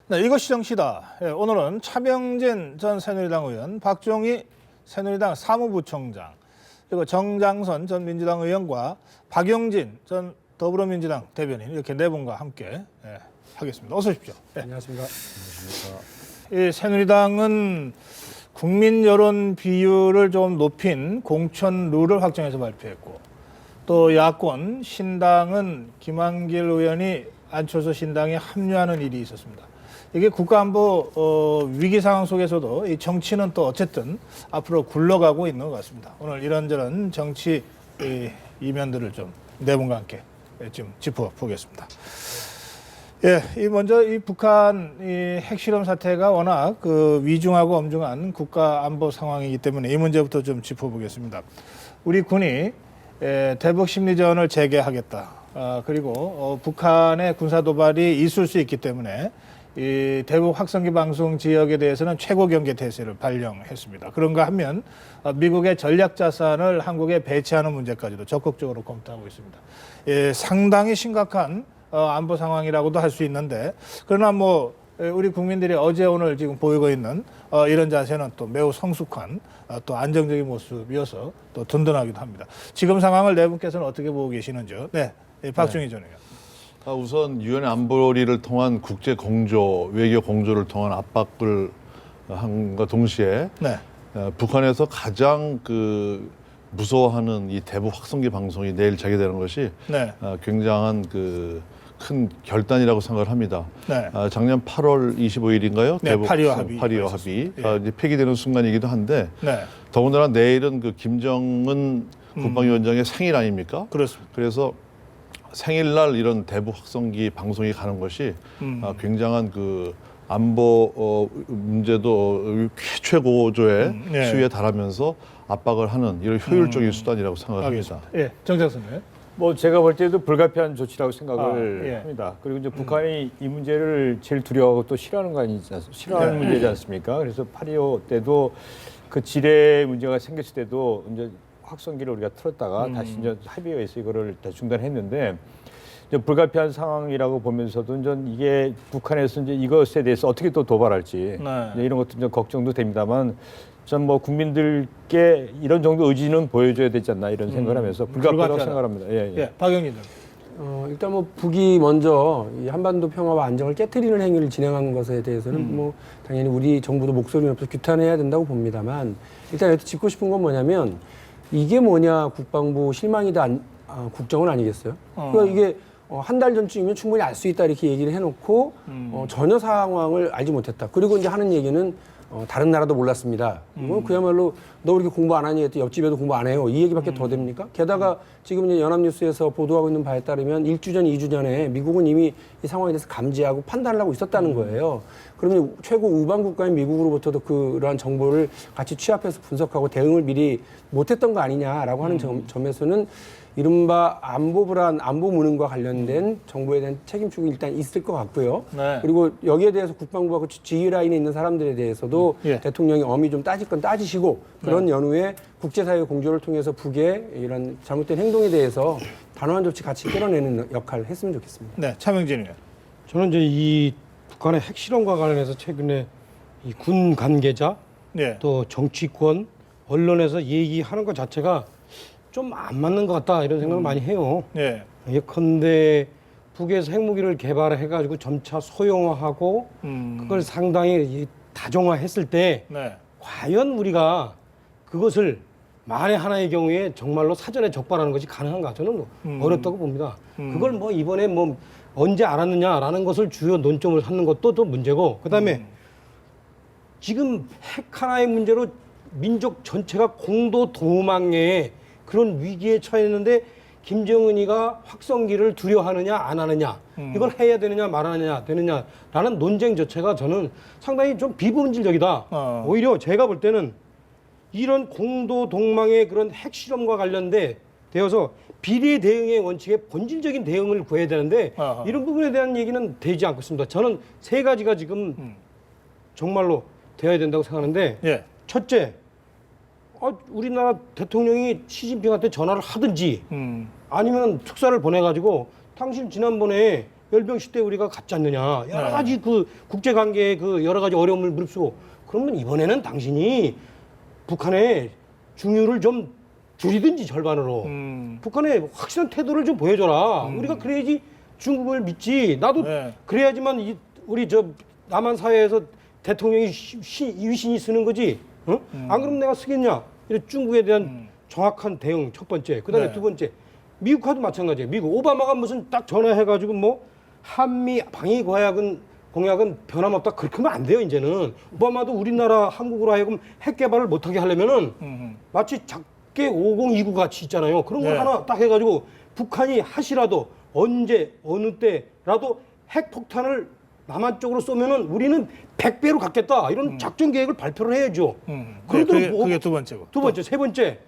네, 이것이 정치다. 예, 오늘은 차명진 전 새누리당 의원, 박종희 새누리당 사무부총장, 그리고 정장선 전 민주당 의원과 박용진 전 더불어민주당 대변인 이렇게 네 분과 함께 하겠습니다. 어서 오십시오. 안녕하십니까. 이 새누리당은 국민 여론 비율을 좀 높인 공천 룰을 확정해서 발표했고, 또 야권 신당은 김한길 의원이 안철수 신당에 합류하는 일이 있었습니다. 이게 국가안보 위기 상황 속에서도 이 정치는 또 어쨌든 앞으로 굴러가고 있는 것 같습니다. 오늘 이런저런 정치 이면들을 좀 네 분과 함께 좀 짚어보겠습니다. 예, 먼저 이 북한 이 핵실험 사태가 워낙 그 위중하고 엄중한 국가안보 상황이기 때문에 이 문제부터 좀 짚어보겠습니다. 우리 군이 대북 심리전을 재개하겠다. 그리고 북한의 군사 도발이 있을 수 있기 때문에 이 대북 확성기 방송 지역에 대해서는 최고 경계 태세를 발령했습니다. 그런가 하면 미국의 전략 자산을 한국에 배치하는 문제까지도 적극적으로 검토하고 있습니다. 예, 상당히 심각한 안보 상황이라고도 할 수 있는데, 그러나 뭐 우리 국민들이 어제 오늘 지금 보이고 있는 이런 자세는 또 매우 성숙한 또 안정적인 모습이어서 또 든든하기도 합니다. 지금 상황을 네 분께서는 어떻게 보고 계시는지요? 네, 박종희 전 의원. 우선 유엔 안보리를 통한 국제 공조, 외교 공조를 통한 압박을 한과 동시에 네. 북한에서 가장 그 무서워하는 이 대북 확성기 방송이 내일 재개되는 것이 네. 굉장한 그 큰 결단이라고 생각을 합니다. 네. 작년 8월 25일인가요? 네, 대북 파리와 합의. 파리와 합의. 예. 이제 폐기되는 순간이기도 한데 네. 더군다나 내일은 그 김정은 국방위원장의 생일 아닙니까? 그렇습니다. 그래서 생일날 이런 대북 확성기 방송이 가는 것이 굉장한 그 안보 문제도 최고조의 네. 수위에 달하면서 압박을 하는 이런 효율적인 수단이라고 생각합니다. 예, 정장선 의원. 뭐 제가 볼 때도 불가피한 조치라고 생각을 예. 합니다. 그리고 이제 북한이 이 문제를 제일 두려워하고 또 싫어하는 거 아니지 싫어하는 문제지 않습니까? 그래서 8.25 때도 그 지뢰 문제가 생겼을 때도 이제 확성기를 우리가 틀었다가 다시 이제 합의에 의해서 이거를 다 중단했는데, 이제 불가피한 상황이라고 보면서도 이제 이게 북한에서 이제 이것에 대해서 어떻게 또 도발할지 네. 이제 이런 것도 좀 걱정도 됩니다만, 전 뭐 국민들께 이런 정도 의지는 보여줘야 되지 않나 이런 생각을 하면서 불가피하다고 생각합니다. 예, 예. 예, 박영진 의원. 일단 뭐 북이 먼저 이 한반도 평화와 안정을 깨트리는 행위를 진행한 것에 대해서는 뭐 당연히 우리 정부도 목소리를 높여서 규탄해야 된다고 봅니다만, 일단 여기서 짚고 싶은 건 뭐냐면 이게 뭐냐 국방부 실망이다 국정은 아니겠어요? 그러니까 이게 한 달 전쯤이면 충분히 알 수 있다 이렇게 얘기를 해놓고 전혀 상황을 알지 못했다. 그리고 이제 하는 얘기는 다른 나라도 몰랐습니다. 이건 그야말로 너 그렇게 공부 안 하니 했더니 옆집에도 공부 안 해요. 이 얘기밖에 더 됩니까? 게다가 지금 이제 연합뉴스에서 보도하고 있는 바에 따르면 1주 전, 2주 전에 미국은 이미 이 상황에 대해서 감지하고 판단을 하고 있었다는 거예요. 그러면 최고 우방 국가인 미국으로부터도 그러한 정보를 같이 취합해서 분석하고 대응을 미리 못했던 거 아니냐라고 하는 점에서는 이른바 안보 불안, 안보 무능과 관련된 정보에 대한 책임축이 일단 있을 것 같고요. 네. 그리고 여기에 대해서 국방부가 그 지휘 라인에 있는 사람들에 대해서도 예. 대통령이 엄히 좀 따질 건 따지시고 그런 연후에 국제사회 공조를 통해서 북의 이런 잘못된 행동에 대해서 단호한 조치 같이 끌어내는 역할을 했으면 좋겠습니다. 네, 차명진 의원. 저는 이제 이 북한의 핵실험과 관련해서 최근에 이 군 관계자 네. 또 정치권 언론에서 얘기하는 것 자체가 좀 안 맞는 것 같다 이런 생각을 많이 해요. 네. 예컨대 북에서 핵무기를 개발해가지고 점차 소형화하고 그걸 상당히 다종화했을 때 네. 과연 우리가 그것을 만에 하나의 경우에 정말로 사전에 적발하는 것이 가능한가? 저는 어렵다고 봅니다. 그걸 뭐 이번에 뭐 언제 알았느냐라는 것을 주요 논점을 삼는 것도 또 문제고, 그다음에 지금 핵 하나의 문제로 민족 전체가 공도 도망의 그런 위기에 처했는데 김정은이가 확성기를 두려워하느냐 안 하느냐, 이걸 해야 되느냐 말하느냐 되느냐라는 논쟁 자체가 저는 상당히 좀 비본질적이다. 오히려 제가 볼 때는 이런 공도 동망의 그런 핵실험과 관련돼 되어서 비례 대응의 원칙에 본질적인 대응을 구해야 되는데 이런 부분에 대한 얘기는 되지 않고 있습니다. 저는 세 가지가 지금 정말로 되어야 된다고 생각하는데, 예. 첫째, 우리나라 대통령이 시진핑한테 전화를 하든지 아니면 특사를 보내가지고 당신 지난번에 열병식 때 우리가 갔지 않느냐. 여러 가지 그 국제 관계의 그 여러 가지 어려움을 무릅쓰고 그러면 이번에는 당신이 북한의 중유를 좀 줄이든지 절반으로 북한의 확실한 태도를 좀 보여줘라. 우리가 그래야지 중국을 믿지. 나도 네. 그래야지만 우리 저 남한 사회에서 대통령이 위신이 쓰는 거지. 어? 안 그러면 내가 쓰겠냐? 이런 중국에 대한 정확한 대응 첫 번째. 그다음에 네. 두 번째. 미국하고도 마찬가지예요. 미국 오바마가 무슨 딱 전화해가지고 뭐 한미 방위 공약은 변함없다. 그렇게 하면 안 돼요. 이제는 오바마도 우리나라 한국으로 하여금 핵 개발을 못하게 하려면은 마치 작게 5029 같이 있잖아요. 그런 걸 네. 하나 딱 해가지고 북한이 하시라도 언제 어느 때라도 핵 폭탄을 남한 쪽으로 쏘면은 우리는 100배로 갖겠다. 이런 작전 계획을 발표를 해야죠. 그게, 그게 두 번째고. 두 번째, 세 번째.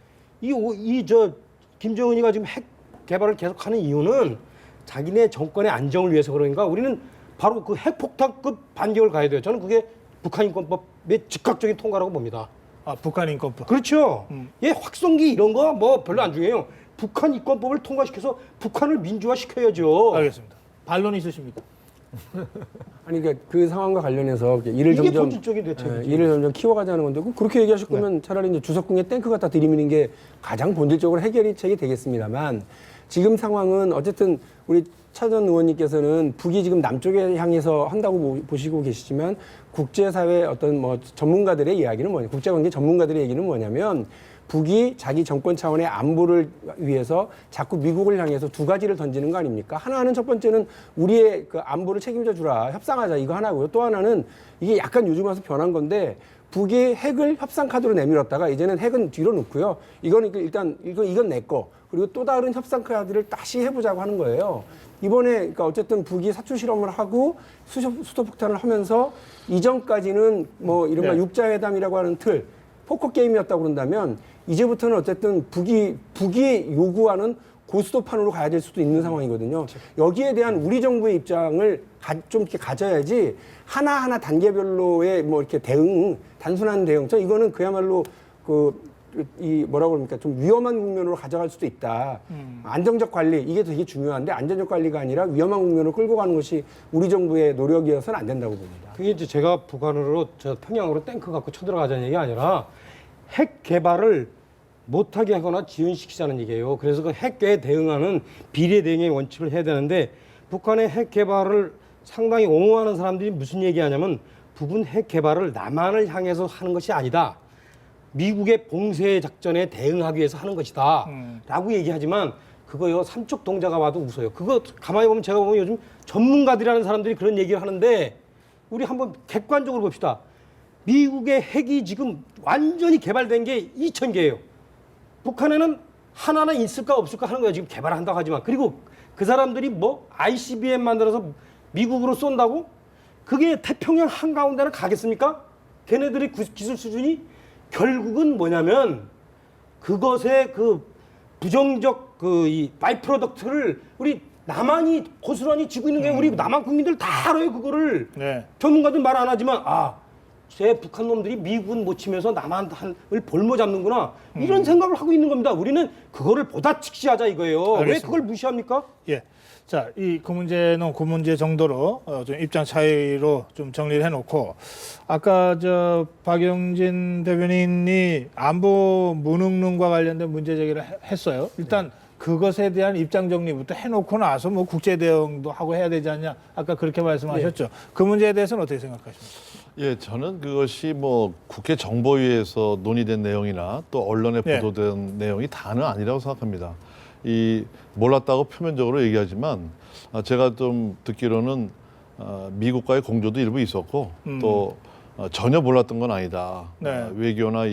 김정은이가 지금 핵 개발을 계속하는 이유는 자기네 정권의 안정을 위해서 그러니까 우리는 바로 그 핵폭탄급 반격을 가야 돼요. 저는 그게 북한인권법의 즉각적인 통과라고 봅니다. 아, 북한 인권법. 그렇죠. 얘 확성기 이런 거 뭐 별로 안 중요해요. 북한 인권법을 통과시켜서 북한을 민주화 시켜야죠. 알겠습니다. 반론 있으십니까? 아니 그러니까 그 상황과 관련해서 일을 이게 점점 본질적인 대책이지. 일을 점점 키워가자는 건데 그렇게 얘기하실 거면 차라리 이제 주석궁에 탱크 갖다 들이미는 게 가장 본질적으로 해결책이 되겠습니다만 지금 상황은 어쨌든 우리 차 전 의원님께서는 북이 지금 남쪽에 향해서 한다고 보시고 계시지만 국제사회 어떤 뭐 전문가들의 이야기는 뭐냐, 국제관계 전문가들의 얘기는 뭐냐면 북이 자기 정권 차원의 안보를 위해서 자꾸 미국을 향해서 두 가지를 던지는 거 아닙니까? 하나는 첫 번째는 우리의 그 안보를 책임져 주라, 협상하자 이거 하나고요. 또 하나는 이게 약간 요즘 와서 변한 건데 북이 핵을 협상 카드로 내밀었다가 이제는 핵은 뒤로 놓고요. 이건 일단 이건 내 거. 그리고 또 다른 협상 카드를 다시 해보자고 하는 거예요. 이번에 그러니까 어쨌든 북이 사출 실험을 하고 수소 폭탄을 하면서 이전까지는 뭐 이른바 네. 육자회담이라고 하는 틀, 포커 게임이었다고 그런다면 이제부터는 어쨌든 북이 요구하는 고스톱판으로 가야 될 수도 있는 상황이거든요. 여기에 대한 우리 정부의 입장을 좀 이렇게 가져야지 하나하나 단계별로의 뭐 이렇게 단순한 대응. 이거는 그야말로 이 뭐라고 그럽니까? 좀 위험한 국면으로 가져갈 수도 있다. 안정적 관리, 이게 되게 중요한데 안정적 관리가 아니라 위험한 국면으로 끌고 가는 것이 우리 정부의 노력이어서는 안 된다고 봅니다. 그게 이제 제가 북한으로 저 평양으로 탱크 갖고 쳐들어가자는 얘기 아니라 핵 개발을 못하게 하거나 지연시키자는 얘기예요. 그래서 그 핵에 대응하는 비례 대응의 원칙을 해야 되는데 북한의 핵 개발을 상당히 옹호하는 사람들이 무슨 얘기하냐면 북은 핵 개발을 남한을 향해서 하는 것이 아니다. 미국의 봉쇄 작전에 대응하기 위해서 하는 것이다. 라고 얘기하지만 그거요. 삼척 동자가 봐도 웃어요. 그거 가만히 보면 제가 보면 요즘 전문가들이라는 사람들이 그런 얘기를 하는데 우리 한번 객관적으로 봅시다. 미국의 핵이 지금 완전히 개발된 게 2,000개예요. 북한에는 하나는 있을까 없을까 하는 거예요. 지금 개발을 한다고 하지만. 그리고 그 사람들이 뭐 ICBM 만들어서 미국으로 쏜다고? 그게 태평양 한가운데는 가겠습니까? 걔네들의 기술 수준이 결국은 뭐냐면 그것의 그 부정적 이 바이 프로덕트를 우리 남한이 고스란히 지고 있는 게 우리 남한 국민들 다 알아요. 그거를. 네. 전문가들 말 안 하지만 제 북한 놈들이 미국은 못 치면서 남한을 볼모 잡는구나. 이런 생각을 하고 있는 겁니다. 우리는 그거를 보다 직시하자 이거예요. 알겠습니다. 왜 그걸 무시합니까? 예. 자, 그 문제는 그 문제 정도로 좀 입장 차이로 좀 정리를 해놓고 아까 박영진 대변인이 안보 무능론과 관련된 문제 제기를 했어요. 일단 그것에 대한 입장 정리부터 해놓고 나서 뭐 국제 대응도 하고 해야 되지 않냐. 아까 그렇게 말씀하셨죠. 그 문제에 대해서는 어떻게 생각하십니까? 예, 저는 그것이 뭐 국회 정보위에서 논의된 내용이나 또 언론에 네. 보도된 내용이 다는 아니라고 생각합니다. 몰랐다고 표면적으로 얘기하지만 제가 좀 듣기로는 미국과의 공조도 일부 있었고 또 전혀 몰랐던 건 아니다. 네. 외교나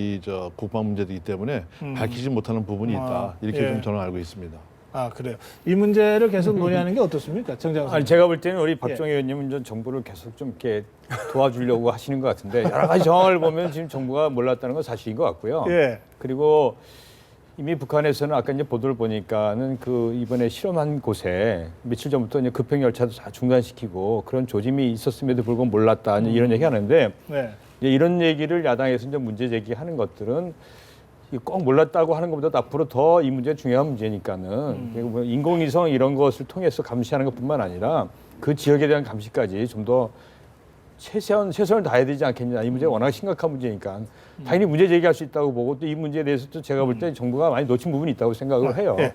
국방 문제이기 때문에 밝히지 못하는 부분이 있다. 이렇게 예. 좀 저는 알고 있습니다. 아, 그래요. 이 문제를 계속 논의하는 게 어떻습니까? 정장 아니 제가 볼 때는 우리 박정희 의원님은 좀 정부를 계속 좀 이렇게 도와주려고 하시는 것 같은데 여러 가지 정황을 보면 지금 정부가 몰랐다는 건 사실인 것 같고요. 예. 그리고 이미 북한에서는 아까 이제 보도를 보니까는 이번에 실험한 곳에 며칠 전부터 이제 급행 열차도 다 중단시키고 그런 조짐이 있었음에도 불구하고 몰랐다 이런 얘기하는데 네. 이제 이런 얘기를 야당에서 이제 문제 제기하는 것들은 꼭 몰랐다고 하는 것보다 앞으로 더 이 문제 중요한 문제니까는 그리고 뭐 인공위성 이런 것을 통해서 감시하는 것뿐만 아니라 그 지역에 대한 감시까지 좀 더 최선을 다해야 되지 않겠냐. 이 문제가 워낙 심각한 문제니까 당연히 문제 제기할 수 있다고 보고 또 이 문제에 대해서도 제가 볼 때 정부가 많이 놓친 부분이 있다고 생각을 해요. 예.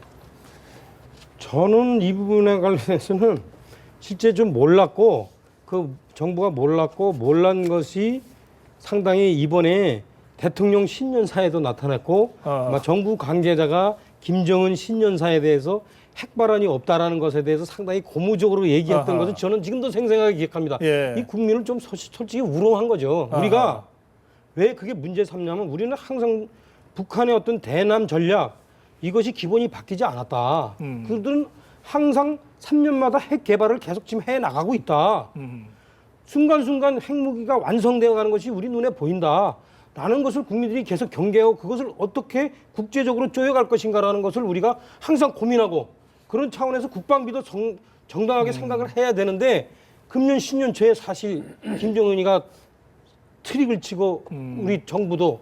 저는 이 부분에 관련해서는 실제 좀 몰랐고 그 정부가 몰랐고 몰란 것이 상당히 이번에 대통령 신년사에도 나타났고 아마 정부 관계자가 김정은 신년사에 대해서 핵 발언이 없다라는 것에 대해서 상당히 고무적으로 얘기했던 것을 저는 지금도 생생하게 기억합니다. 예. 이 국민을 좀 솔직히 우롱한 거죠. 우리가 왜 그게 문제 삼냐면 우리는 항상 북한의 어떤 대남 전략 이것이 기본이 바뀌지 않았다. 그들은 항상 3년마다 핵 개발을 계속 지금 해 나가고 있다. 순간순간 핵무기가 완성되어 가는 것이 우리 눈에 보인다. 라는 것을 국민들이 계속 경계하고 그것을 어떻게 국제적으로 쪼여갈 것인가라는 것을 우리가 항상 고민하고 그런 차원에서 국방비도 정당하게 생각을 해야 되는데 금년 신년 초에 사실 김정은이가 트릭을 치고 우리 정부도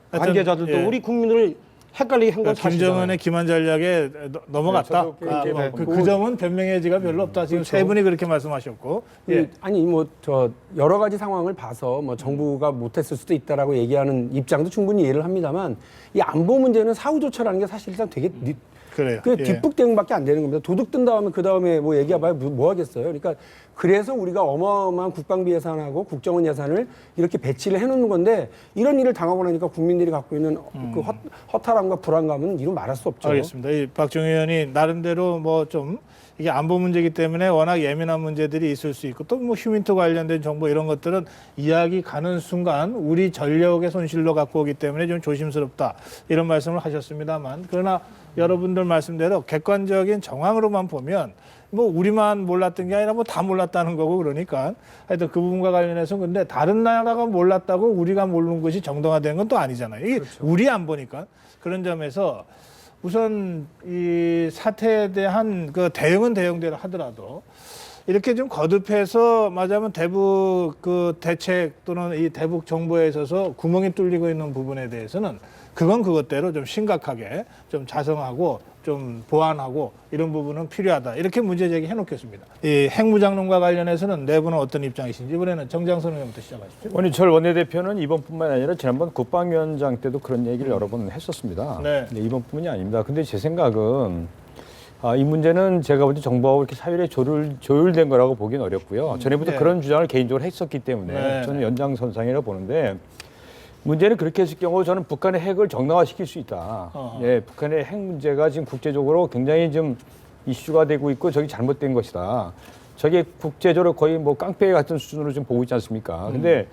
관계자들도 예. 우리 국민을 헷갈리게 한 건 사실이잖아요. 김정은의 기만 전략에 넘어갔다. 네, 저도 그렇게 그 점은 변명의 여지가 별로 없다. 지금 세 분이 그렇게 말씀하셨고. 예. 아니 뭐 저 여러 가지 상황을 봐서 뭐 정부가 못했을 수도 있다라고 얘기하는 입장도 충분히 이해를 합니다만 이 안보 문제는 사후조처라는 게 사실상 되게 그래요. 그 예. 뒷북대응밖에 안 되는 겁니다. 도둑 뜬 다음에 그 다음에 뭐 얘기해봐야 뭐 하겠어요. 그러니까 그래서 우리가 어마어마한 국방비 예산하고 국정원 예산을 이렇게 배치를 해놓는 건데 이런 일을 당하고 나니까 국민들이 갖고 있는 그 허탈함과 불안감은 이루 말할 수 없죠. 알겠습니다. 이 박정희 의원이 나름대로 뭐 좀 이게 안보 문제이기 때문에 워낙 예민한 문제들이 있을 수 있고 또 뭐 휴민트 관련된 정보 이런 것들은 이야기 가는 순간 우리 전력의 손실로 갖고 오기 때문에 좀 조심스럽다 이런 말씀을 하셨습니다만 그러나 여러분들 말씀대로 객관적인 정황으로만 보면 뭐 우리만 몰랐던 게 아니라 뭐 다 몰랐다는 거고 그러니까 하여튼 그 부분과 관련해서 근데 다른 나라가 몰랐다고 우리가 모르는 것이 정당화된 건 또 아니잖아요. 이게 그렇죠. 우리 안 보니까 그런 점에서 우선 이 사태에 대한 그 대응은 대응대로 하더라도 이렇게 좀 거듭해서 말하자면 대북 그 대책 또는 이 대북 정보에 있어서 구멍이 뚫리고 있는 부분에 대해서는 그건 그것대로 좀 심각하게 좀 자성하고 좀 보완하고 이런 부분은 필요하다. 이렇게 문제 제기해 놓겠습니다. 이 핵무장론과 관련해서는 네 분은 어떤 입장이신지 이번에는 정장선 의원부터 시작하십시오. 원희철 원내대표는 이번뿐만 아니라 지난번 국방위원장 때도 그런 얘기를 여러 번 했었습니다. 네. 이번뿐만이 아닙니다. 근데 제 생각은 이 문제는 제가 볼 때 정부하고 이렇게 사회에 조율된 거라고 보기는 어렵고요. 전에부터 네. 그런 주장을 개인적으로 했었기 때문에 네. 저는 연장선상이라고 보는데 문제는 그렇게 했을 경우 저는 북한의 핵을 정당화시킬 수 있다. 예, 북한의 핵 문제가 지금 국제적으로 굉장히 좀 이슈가 되고 있고 저게 잘못된 것이다. 저게 국제적으로 거의 뭐 깡패 같은 수준으로 좀 보고 있지 않습니까? 근데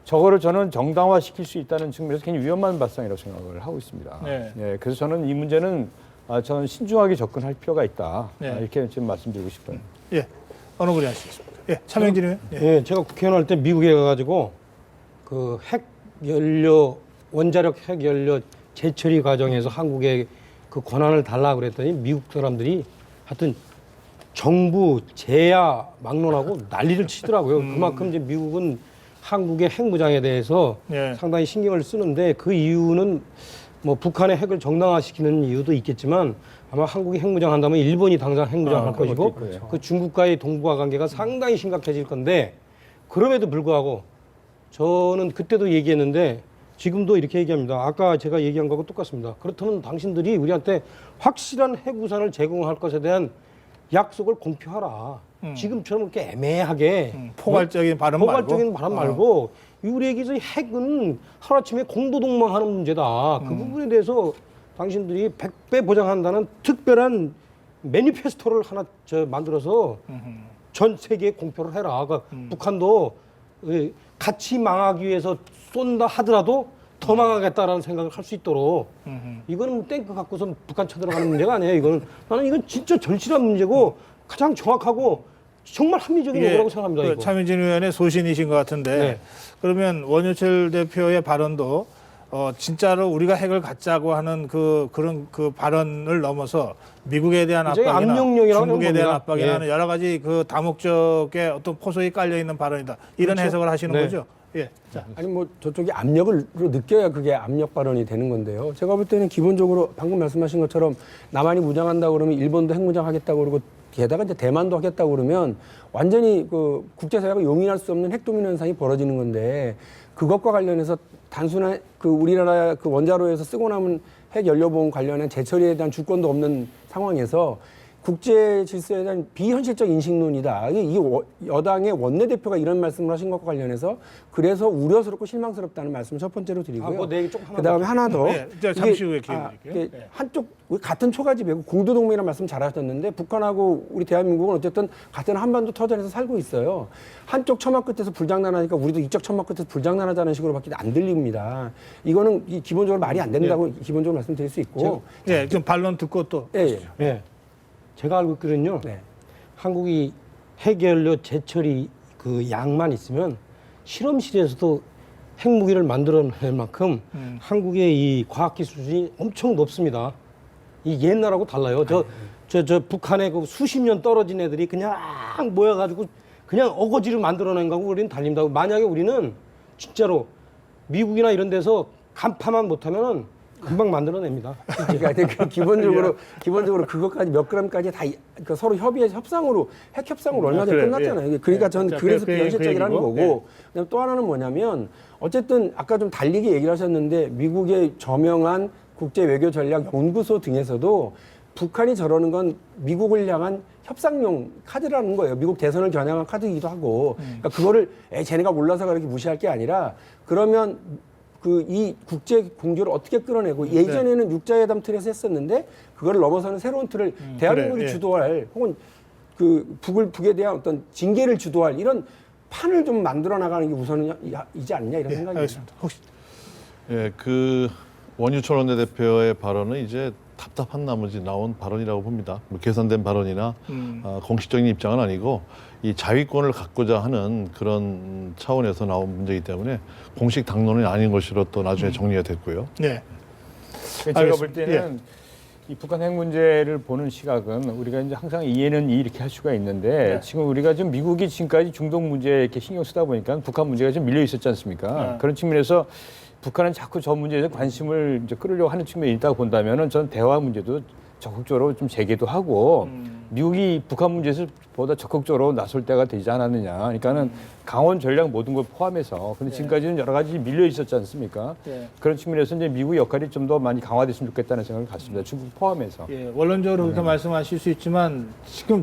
저거를 저는 정당화시킬 수 있다는 측면에서 굉장히 위험한 발상이라고 생각을 하고 있습니다. 네. 예, 그래서 저는 이 문제는 저는 신중하게 접근할 필요가 있다. 네. 이렇게 좀 말씀드리고 싶어요. 예, 어느 분이 하시겠습니까? 예, 참영진 의원. 예. 예, 제가 국회의원 할 때 미국에 가가지고 그 핵연료 원자력 핵연료 재처리 과정에서 한국에 그 권한을 달라고 그랬더니 미국 사람들이 하여튼 정부 제야 막론하고 난리를 치더라고요. 그만큼 이제 미국은 한국의 핵무장에 대해서 예. 상당히 신경을 쓰는데 그 이유는 뭐 북한의 핵을 정당화시키는 이유도 있겠지만 아마 한국이 핵무장 한다면 일본이 당장 핵무장할 것이고 그 중국과의 동북아 관계가 상당히 심각해질 건데 그럼에도 불구하고 저는 그때도 얘기했는데 지금도 이렇게 얘기합니다. 아까 제가 얘기한 거하고 똑같습니다. 그렇다면 당신들이 우리한테 확실한 핵우산을 제공할 것에 대한 약속을 공표하라. 지금처럼 이렇게 애매하게 포괄적인 발언 말고. 포괄적인 발언 말고 우리에게서 핵은 하루아침에 공도동망하는 문제다. 그 부분에 대해서 당신들이 100배 보장한다는 특별한 매니페스토를 하나 만들어서 전 세계에 공표를 해라. 그러니까 북한도 같이 망하기 위해서 쏜다 하더라도 더 망하겠다라는 생각을 할 수 있도록 이거는 뭐 탱크 갖고서 북한 쳐들어가는 문제가 아니에요. 이건 진짜 절실한 문제고 가장 정확하고 정말 합리적인 요구라고 생각합니다. 그 이거. 차민진 의원의 소신이신 것 같은데 네. 그러면 원효철 대표의 발언도 진짜로 우리가 핵을 갖자고 하는 그런 그 발언을 넘어서 미국에 대한 굉장히 압박이나 압력용이라고 중국에 대한 봅니다. 압박이나 예. 하는 여러 가지 그 다목적의 어떤 포석이 깔려 있는 발언이다. 이런 그렇죠. 해석을 하시는 네. 거죠. 예. 자, 아니 뭐 저쪽이 압력으로 느껴야 그게 압력 발언이 되는 건데요. 제가 볼 때는 기본적으로 방금 말씀하신 것처럼 남한이 무장한다고 그러면 일본도 핵무장하겠다고 그러고 게다가 이제 대만도 하겠다고 그러면 완전히 그 국제사회가 용인할 수 없는 핵도민 현상이 벌어지는 건데 그것과 관련해서 단순한 그 우리나라 그 원자로에서 쓰고 남은 핵 연료보험 관련한 재처리에 대한 주권도 없는 상황에서 국제 질서에 대한 비현실적 인식론이다. 이게 여당의 원내대표가 이런 말씀을 하신 것과 관련해서 그래서 우려스럽고 실망스럽다는 말씀을 첫 번째로 드리고요. 뭐 내 얘기 조금 하나 그다음에 하나 더. 네, 이제 잠시 후에 이게, 기회 드릴게요. 이게 네. 한쪽 같은 초가집이고 공도동맹이라는 말씀 잘하셨는데 북한하고 우리 대한민국은 어쨌든 같은 한반도 터전에서 살고 있어요. 한쪽 처마 끝에서 불장난하니까 우리도 이쪽 처마 끝에서 불장난하자는 식으로밖에 안 들립니다. 이거는 기본적으로 말이 안 된다고 기본적으로 말씀드릴 수 있고. 예, 지금 반론 듣고 또 예, 예. 예. 제가 알고 있기는요. 네. 한국이 핵연료 재처리 그 양만 있으면 실험실에서도 핵무기를 만들어낼 만큼 한국의 이 과학기술 수준이 엄청 높습니다. 이 옛날하고 달라요. 저 북한에 그 수십 년 떨어진 애들이 그냥 모여가지고 그냥 어거지를 만들어낸 거고 우리는 달린다고. 만약에 우리는 진짜로 미국이나 이런 데서 간파만 못하면은 금방 만들어냅니다. 그러니까 기본적으로 그것까지 몇 그램까지 다 그 서로 협상으로 핵 협상으로 얼마 전에 그래, 끝났잖아요. 예. 그러니까 예. 저는 자, 그래서 그 비현실적이라는 얘기고. 거고. 그다음에 또 하나는 뭐냐면 어쨌든 아까 좀 달리게 얘기를 하셨는데 미국의 저명한 국제 외교 전략 연구소 등에서도 북한이 저러는 건 미국을 향한 협상용 카드라는 거예요. 미국 대선을 겨냥한 카드이기도 하고. 그러니까 그거를 쟤네가 몰라서 그렇게 무시할 게 아니라 그러면 그 이 국제 공조를 어떻게 끌어내고 예전에는 육자회담 틀에서 했었는데 그걸 넘어서는 새로운 틀을 대한민국이 그래, 예. 주도할 혹은 그 북에 대한 어떤 징계를 주도할 이런 판을 좀 만들어 나가는 게 우선이지 않냐 이런 예, 생각이 알겠습니다. 혹시 예, 그 원유철 원내대표의 발언은 이제 답답한 나머지 나온 발언이라고 봅니다. 뭐 계산된 발언이나 공식적인 입장은 아니고 이 자위권을 갖고자 하는 그런 차원에서 나온 문제이기 때문에 공식 당론이 아닌 것으로 또 나중에 정리가 됐고요. 네. 제가 알겠습니다. 볼 때는 이 북한 핵 문제를 보는 시각은 우리가 이제 항상 이해는 이렇게 할 수가 있는데 네. 지금 우리가 좀 미국이 지금까지 중동 문제에 이렇게 신경 쓰다 보니까 북한 문제가 좀 밀려 있었지 않습니까? 네. 그런 측면에서 북한은 자꾸 저 문제에 관심을 이제 끌으려고 하는 측면이 있다고 본다면은 저는 대화 문제도 적극적으로 좀 제기도 하고 미국이 북한 문제에서 보다 적극적으로 나설 때가 되지 않았느냐. 그러니까는 강원 전략 모든 걸 포함해서 근데 지금까지는 여러 가지 밀려 있었지 않습니까? 예. 그런 측면에서 이제 미국의 역할이 좀 더 많이 강화됐으면 좋겠다는 생각을 갖습니다. 중국 포함해서. 예, 원론적으로 그렇게 말씀하실 수 있지만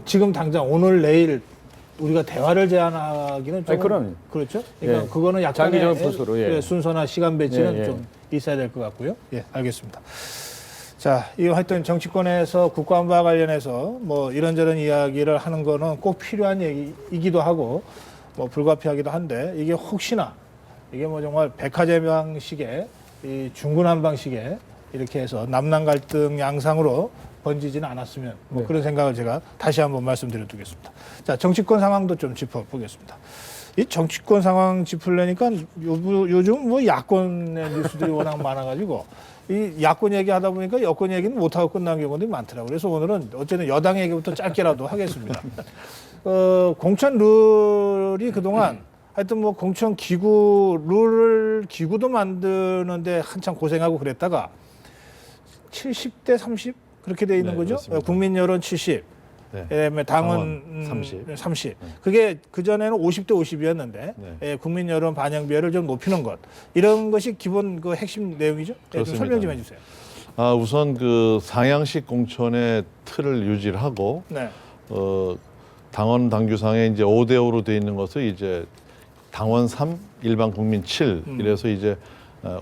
지금 당장 오늘 내일 우리가 대화를 제안하기는 좀 아니, 그럼. 그렇죠. 그러니까 예. 그거는 약간의 장기적인 포스로, 예. 순서나 시간 배치는 예, 예. 좀 있어야 될 것 같고요. 예, 알겠습니다. 자, 이 하여튼 정치권에서 국가안보와 관련해서 뭐 이런저런 이야기를 하는 거는 꼭 필요한 얘기이기도 하고 뭐 불가피하기도 한데 이게 혹시나 이게 뭐 정말 백화점 방식의 이 중구난 방식의 이렇게 해서 남남 갈등 양상으로 번지지는 않았으면 뭐 네. 그런 생각을 제가 다시 한번 말씀드려 두겠습니다. 자, 정치권 상황도 좀 짚어보겠습니다. 이 정치권 상황 짚으려니까 요즘 뭐 야권의 뉴스들이 워낙 많아가지고 이 야권 얘기하다 보니까 여권 얘기는 못하고 끝난 경우들이 많더라고요. 그래서 오늘은 어쨌든 여당 얘기부터 짧게라도 하겠습니다. 공천 룰이 그동안 하여튼 뭐 공천 기구도 만드는데 한참 고생하고 그랬다가 70대 30 그렇게 돼 있는 네, 거죠. 그렇습니다. 국민 여론 70. 네. 그다음에 당원 당원 30. 그게 그전에는 50대 50이었는데 네. 예, 국민 여론 반영비율을 좀 높이는 것. 이런 것이 기본 그 핵심 내용이죠. 예, 좀 그렇습니다. 설명 좀 해주세요. 우선 그 상향식 공천의 틀을 유지를 하고 네. 당원 당규상에 이제 5대5로 돼 있는 것을 이제 당원 3, 일반 국민 7 이래서 이제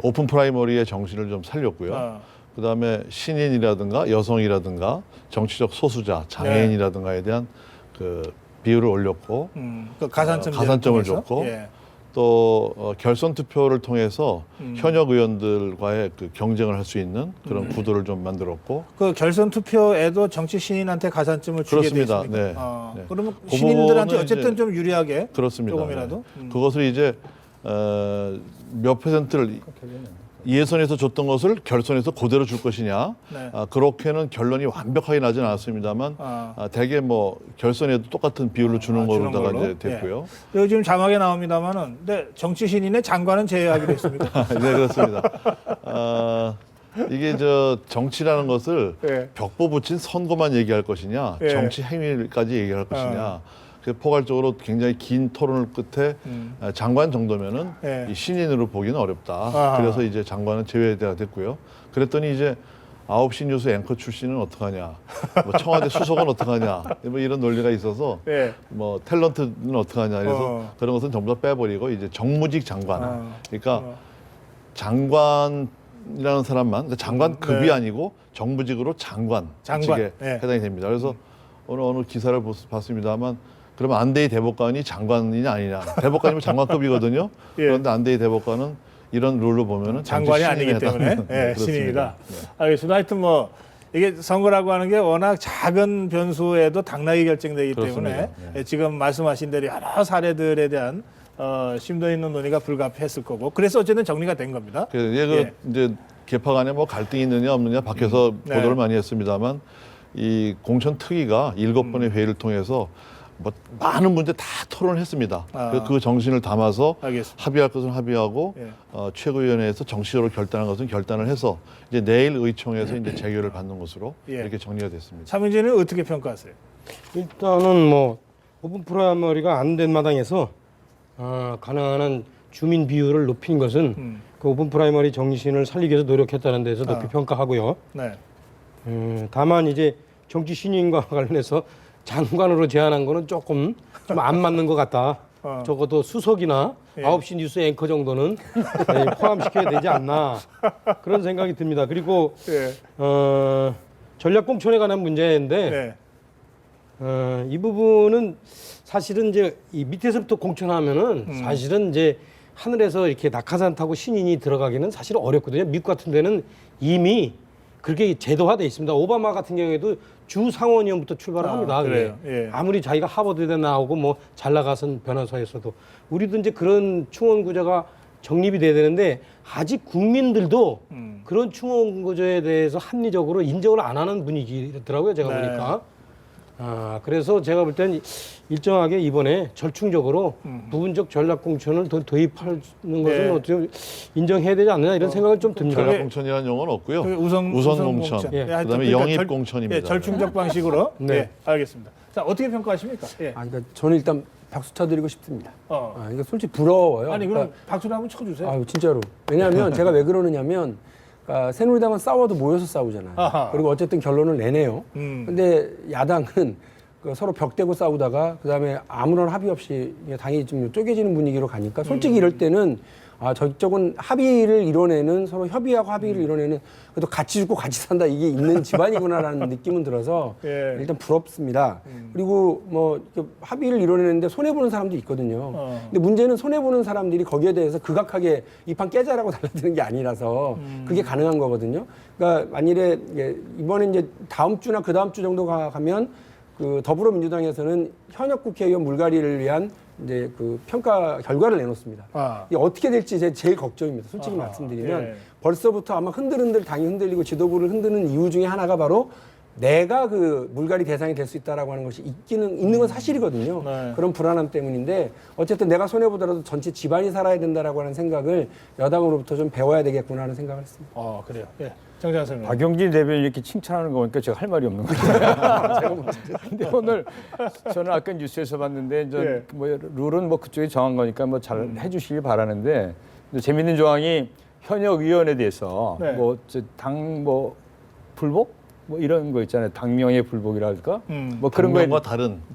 오픈 프라이머리의 정신을 좀 살렸고요. 그다음에 신인이라든가 여성이라든가 정치적 소수자, 장애인이라든가에 대한 그 비율을 올렸고 그 가산점 가산점을 통해서? 줬고 예. 또 결선 투표를 통해서 현역 의원들과의 그 경쟁을 할 수 있는 그런 구도를 좀 만들었고 그 결선 투표에도 정치 신인한테 가산점을 주게 돼 그렇습니다. 있습니까? 네. 네. 그러면 그 신인들한테 부분은 어쨌든 이제 좀 유리하게 그렇습니다. 조금이라도. 네. 그것을 이제 몇 퍼센트를 예선에서 줬던 것을 결선에서 그대로 줄 것이냐. 네. 그렇게는 결론이 완벽하게 나진 않았습니다만 대개 뭐 결선에도 똑같은 비율로 주는 주는 거로다가 걸로? 이제 됐고요. 예. 여기 지금 자막에 나옵니다만은, 근데 정치 신인의 장관은 제외하기로 했습니다. 네, 그렇습니다. 이게 저 정치라는 것을 예. 벽보 붙인 선거만 얘기할 것이냐, 예. 정치 행위까지 얘기할 것이냐. 그 포괄적으로 굉장히 긴 토론을 끝에 장관 정도면은 예. 이 신인으로 보기는 어렵다. 아하. 그래서 이제 장관은 제외가 됐고요. 그랬더니 이제 9시 뉴스 앵커 출신은 어떡하냐, 뭐 청와대 수석은 어떡하냐, 뭐 이런 논리가 있어서 예. 뭐 탤런트는 어떡하냐. 그래서 그런 것은 전부 다 빼버리고 이제 정무직 장관. 그러니까 장관이라는 사람만, 그러니까 장관급이 네. 아니고 정부직으로 장관 장관. 직에 네. 해당이 됩니다. 그래서 어느 기사를 봤습니다만, 그러면 안대희 대법관이 장관이냐 아니냐. 대법관이면 장관급이거든요. 예. 그런데 안대희 대법관은 이런 룰로 보면은 장관이 정치 아니기 신인에 때문에 해당하는, 예, 그렇습니다. 신인이다. 네. 알겠습니다. 하여튼 뭐 이게 선거라고 하는 게 워낙 작은 변수에도 당락이 결정되기 그렇습니다. 때문에 네. 예, 지금 말씀하신 대로 여러 사례들에 대한 심도 있는 논의가 불가피했을 거고, 그래서 어쨌든 정리가 된 겁니다. 예. 이제 개파간에 뭐 갈등이 있느냐 없느냐 밖에서 네. 보도를 많이 했습니다만, 이 공천 특위가 7번의 회의를 통해서 뭐 많은 문제 다 토론했습니다. 그래서 그 정신을 담아서 알겠습니다. 합의할 것은 합의하고 예. 최고위원회에서 정치적으로 결단할 것은 결단을 해서 이제 내일 의총에서 이제 재결을 받는 것으로 예. 이렇게 정리가 됐습니다. 차민진은 어떻게 평가하세요? 일단은 뭐 오픈 프라이머리가 안 된 마당에서 가능한 한 주민 비율을 높인 것은 그 오픈 프라이머리 정신을 살리기 위해서 노력했다는 데서 높이 평가하고요. 네. 다만 이제 정치 신인과 관련해서 장관으로 제안한 거는 조금 좀 안 맞는 것 같다. 적어도 수석이나 예. 9시 뉴스 앵커 정도는 포함시켜야 되지 않나 그런 생각이 듭니다. 그리고 예. 전략 공천에 관한 문제인데 네. 이 부분은 사실은 이제 이 밑에서부터 공천하면은 사실은 이제 하늘에서 이렇게 낙하산 타고 신인이 들어가기는 사실 어렵거든요. 미국 같은 데는 이미 그렇게 제도화돼 있습니다. 오바마 같은 경우에도 주 상원의원부터 출발을 합니다. 그래요? 예. 아무리 자기가 하버드대 나오고 뭐 잘 나가선 변호사였어도 우리도 이제 그런 충원 구조가 정립이 돼야 되는데 아직 국민들도 그런 충원 구조에 대해서 합리적으로 인정을 안 하는 분위기더라고요. 제가 네. 보니까. 그래서 제가 볼 때는 일정하게 이번에 절충적으로 부분적 전략 공천을 더 도입하는 것은 네. 어떻게 인정해야 되지 않느냐 이런 생각을 좀 듭니다. 전략 공천이라는 용어는 없고요. 그 우선 공천. 예. 하여튼 그다음에 그러니까 영입 공천입니다. 예, 절충적 방식으로. 네. 예, 알겠습니다. 자, 어떻게 평가하십니까? 예. 그러니까 저는 일단 박수 쳐드리고 싶습니다. 어. 그러니까 솔직히 부러워요. 아니 그러니까 그럼 박수를 한번 쳐주세요. 아유, 진짜로. 왜냐하면 제가 왜 그러느냐면 그러니까 새누리당은 싸워도 모여서 싸우잖아요. 아하. 그리고 어쨌든 결론을 내네요. 음. 근데 야당은 그 서로 벽대고 싸우다가 그다음에 아무런 합의 없이 당이 좀 쪼개지는 분위기로 가니까 솔직히 이럴 때는 저쪽은 합의를 이뤄내는 서로 협의하고 합의를 이뤄내는 그래도 같이 죽고 같이 산다 이게 있는 집안이구나라는 느낌은 들어서 예. 일단 부럽습니다. 그리고 뭐 이렇게 합의를 이뤄내는데 손해 보는 사람도 있거든요. 근데 문제는 손해 보는 사람들이 거기에 대해서 극악하게 이 판 깨자라고 달라드는 게 아니라서 그게 가능한 거거든요. 그러니까 만일에 이번에 이제 다음 주나 그 다음 주 정도 가면 그 더불어민주당에서는 현역 국회의원 물갈이를 위한 이제 그 평가 결과를 내놓습니다. 이게 어떻게 될지 제일 걱정입니다. 솔직히 말씀드리면 예. 벌써부터 아마 흔들흔들 당이 흔들리고 지도부를 흔드는 이유 중에 하나가 바로 내가 그 물갈이 대상이 될 수 있다라고 하는 것이 있는 건 사실이거든요. 네. 그런 불안함 때문인데 어쨌든 내가 손해 보더라도 전체 집안이 살아야 된다라고 하는 생각을 여당으로부터 좀 배워야 되겠구나 하는 생각을 했습니다. 그래요. 예. 정재환 선생님. 박용진 대변인 이렇게 칭찬하는 거 보니까 제가 할 말이 없는 것 같아요. 근데 오늘 저는 아까 뉴스에서 봤는데 이제 예. 뭐 룰은 뭐 그쪽이 정한 거니까 뭐 잘 해주시길 바라는데 재밌는 조항이 현역 의원에 대해서 네. 뭐 당 뭐 불복 뭐 이런 거 있잖아요. 당명의 불복이랄까 뭐 그런 거에 당명과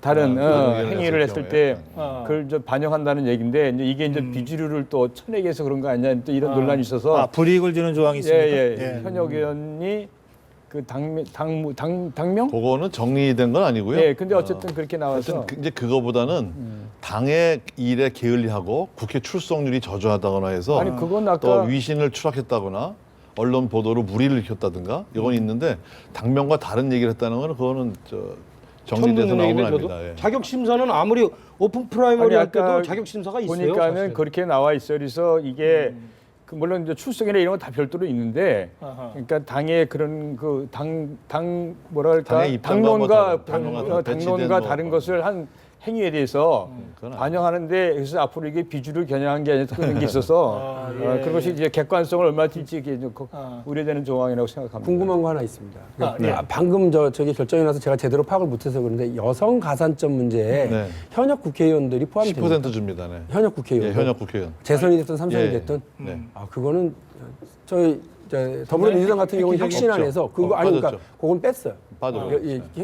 다른 행위를 했을 때 경우에. 그걸 이제 반영한다는 얘기인데 이제 이게 이제 비주류를 또 쳐내기해서 그런 거 아니냐 또 이런 논란이 있어서 불이익을 주는 조항이 있습니까? 예. 현역 의원이 그 당명? 그거는 정리된 건 아니고요. 예, 근데 어쨌든 그렇게 나와서 하여튼 이제 그거보다는 당의 일에 게을리하고 국회 출석률이 저조하다거나 해서 아니, 그건 아까- 또 위신을 추락했다거나 언론 보도로 무리를 일으켰다든가 이건 있는데 당명과 다른 얘기를 했다는 거는 그거는 처음 정리돼서 듣는 나온 얘기인데 건 저도 아닙니다. 예. 자격 심사는 아무리 오픈 프라이머리 아니, 할 때도 아까 자격 심사가 있어요. 보니까는 사실은. 그렇게 나와 있어요. 그래서 이게 물론 이제 출석이나 이런 건 다 별도로 있는데, 아하. 그러니까 당의 그런 그 당 뭐랄까 당의 입장과 뭐 당론과 당론과 배치된 당론과 뭐 다른 것을 한 행위에 대해서 그건 아니죠. 반영하는데, 그래서 앞으로 이게 비주를 겨냥한 게 아니라 그런 게 있어서 아, 예. 그것이 이제 객관성을 얼마나 딜지 이게 좀 아. 우려되는 조항이라고 생각합니다. 궁금한 거 하나 있습니다. 예. 방금 저기 결정이 나서 제가 제대로 파악을 못해서 그런데 여성 가산점 문제에 네. 현역 국회의원들이 포함됩니다. 10% 줍니다. 네. 현역 국회의원. 예, 현역 국회의원. 재선이 됐든 삼선이 예, 예. 됐든. 네. 아 그거는 저희 더불어민주당 같은 경우는 획기적인 혁신안에서 그거 아니 그러니까 빠졌죠. 그건 뺐어요. 빠져요.